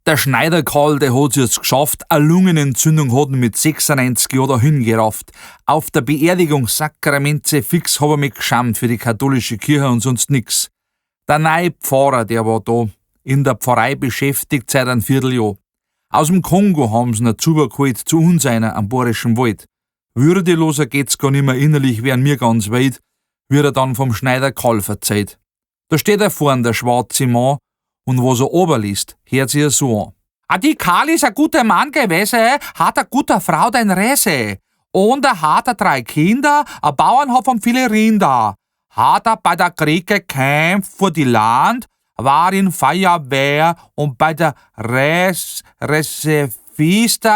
Der Schneider Karl, der hat es geschafft, eine Lungenentzündung hat ihn mit 96 Jahren hingerafft. Auf der Beerdigungssakramente fix hab ich mich geschämt für die katholische Kirche und sonst nix. Der neue Pfarrer, der war da, in der Pfarrei beschäftigt seit einem Vierteljahr. Aus dem Kongo haben sie ihn zugeholt zu uns einer am Bayerischen Wald. Würdeloser geht's gar nimmer innerlich, wären mir ganz weit, wird er dann vom Schneider Karl verzeiht. Da steht er vorn, der schwarze Mann, und was er oberliest, hört sich er so an. Die Karl ist ein guter Mann gewesen, hat eine gute Frau dein Resse. Und er hat 3 Kinder, ein Bauernhof und viele Rinder. Hat er bei der Krieg gekämpft für die Land, war in Feuerwehr und bei der Reservista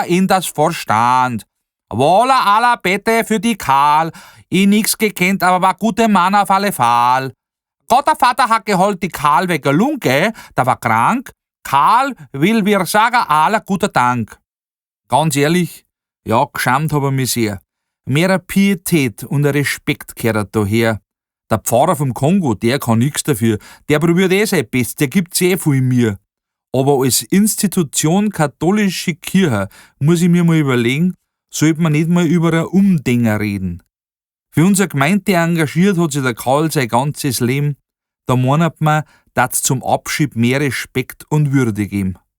in das Vorstand. Wolle aller Bette für die Karl, ich nix gekannt, aber war guter Mann auf alle Fall. Gott, der Vater hat geholt die Karl wegen der Lunge, der war krank. Karl will wir sagen, aller guter Dank. Ganz ehrlich, ja, geschämt hab ich mich sehr. Mehr Pietät und Respekt gehört daher. Der Pfarrer vom Kongo, der kann nix dafür. Der probiert sein Bestes, der gibt viel mir. Aber als Institution katholische Kirche muss ich mir mal überlegen, sollte man nicht mal über ein Umdenken reden. Für unsere Gemeinde engagiert hat sich der Karl sein ganzes Leben. Da meint man, dass zum Abschied mehr Respekt und Würde geben.